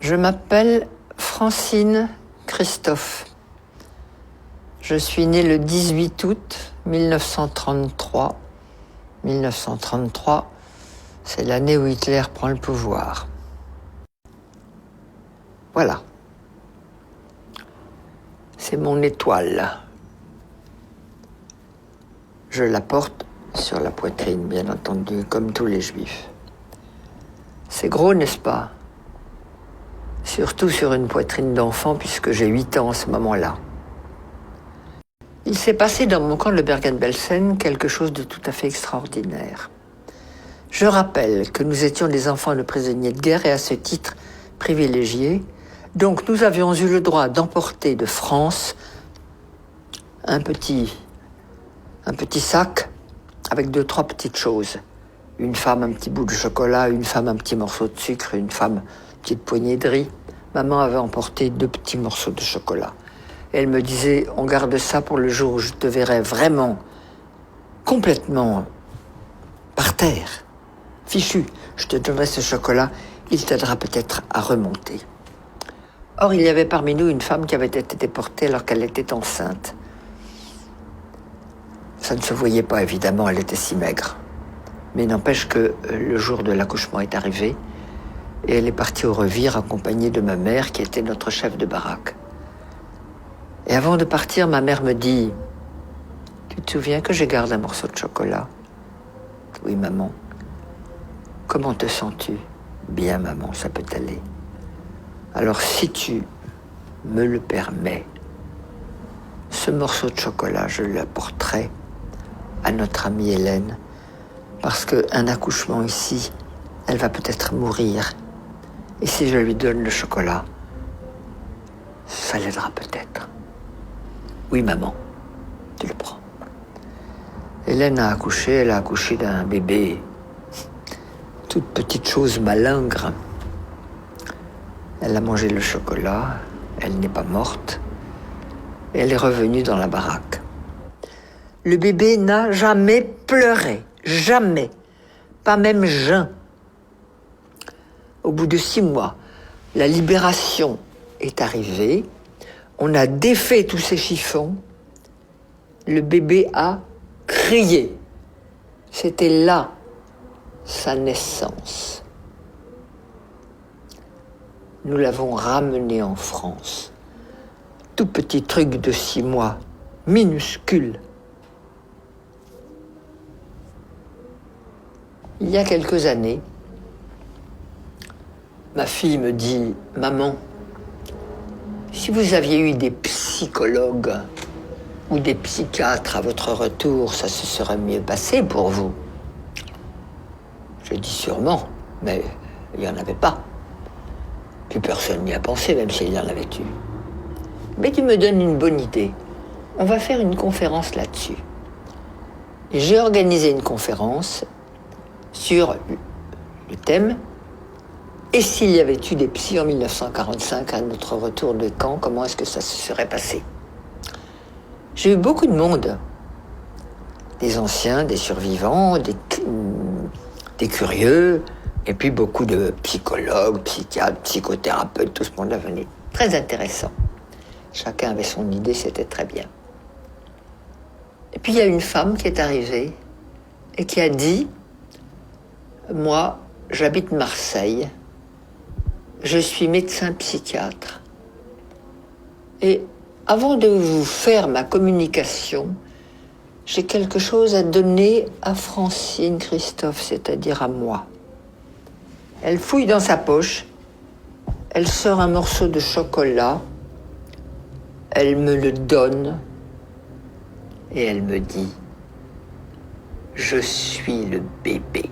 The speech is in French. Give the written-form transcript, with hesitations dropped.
Je m'appelle Francine Christophe. Je suis née le 18 août 1933. 1933, c'est l'année où Hitler prend le pouvoir. Voilà. C'est mon étoile. Je la porte sur la poitrine, bien entendu, comme tous les juifs. C'est gros, n'est-ce pas? Surtout sur une poitrine d'enfant, puisque j'ai 8 ans en ce moment-là. Il s'est passé dans mon camp de Bergen-Belsen quelque chose de tout à fait extraordinaire. Je rappelle que nous étions des enfants de prisonniers de guerre et à ce titre privilégiés. Donc nous avions eu le droit d'emporter de France un petit sac avec 2-3 petites choses. Une femme, un petit bout de chocolat, une femme, un petit morceau de sucre, une femme, une petite poignée de riz. Maman avait emporté 2 petits morceaux de chocolat. Elle me disait, on garde ça pour le jour où je te verrai vraiment, complètement par terre, fichu. Je te donnerai ce chocolat, il t'aidera peut-être à remonter. Or, il y avait parmi nous une femme qui avait été déportée alors qu'elle était enceinte. Ça ne se voyait pas, évidemment, elle était si maigre. Mais n'empêche que le jour de l'accouchement est arrivé et elle est partie au revire accompagnée de ma mère qui était notre chef de baraque. Et avant de partir, ma mère me dit « Tu te souviens que je garde un morceau de chocolat ?»« Oui, maman. »« Comment te sens-tu ?»« Bien, maman, ça peut aller. »« Alors, si tu me le permets, ce morceau de chocolat, je l'apporterai à notre amie Hélène, parce qu'un accouchement ici, elle va peut-être mourir. Et si je lui donne le chocolat, ça l'aidera peut-être. » Oui, maman, tu le prends. Hélène a accouché, elle a accouché d'un bébé, toute petite chose malingre. Elle a mangé le chocolat, elle n'est pas morte, et elle est revenue dans la baraque. Le bébé n'a jamais pleuré, jamais, pas même jeun. Au bout de 6 mois, la libération est arrivée. On a défait tous ces chiffons. Le bébé a crié. C'était là sa naissance. Nous l'avons ramené en France. Tout petit truc de 6 mois, minuscule. Il y a quelques années, ma fille me dit « Maman, si vous aviez eu des psychologues ou des psychiatres à votre retour, ça se serait mieux passé pour vous. » Je dis sûrement, mais il n'y en avait pas. Puis personne n'y a pensé, même s'il y en avait eu. Mais tu me donnes une bonne idée. On va faire une conférence là-dessus. Et j'ai organisé une conférence sur le thème « Et s'il y avait eu des psys en 1945 à notre retour de camp, comment est-ce que ça se serait passé ?» J'ai eu beaucoup de monde, des anciens, des survivants, des curieux, et puis beaucoup de psychologues, psychiatres, psychothérapeutes, tout ce monde-là venait. Très intéressant. Chacun avait son idée, c'était très bien. Et puis il y a une femme qui est arrivée et qui a dit « Moi, j'habite Marseille, je suis médecin psychiatre. Et avant de vous faire ma communication, j'ai quelque chose à donner à Francine Christophe, c'est-à-dire à moi. » Elle fouille dans sa poche, elle sort un morceau de chocolat, elle me le donne et elle me dit « Je suis le bébé. »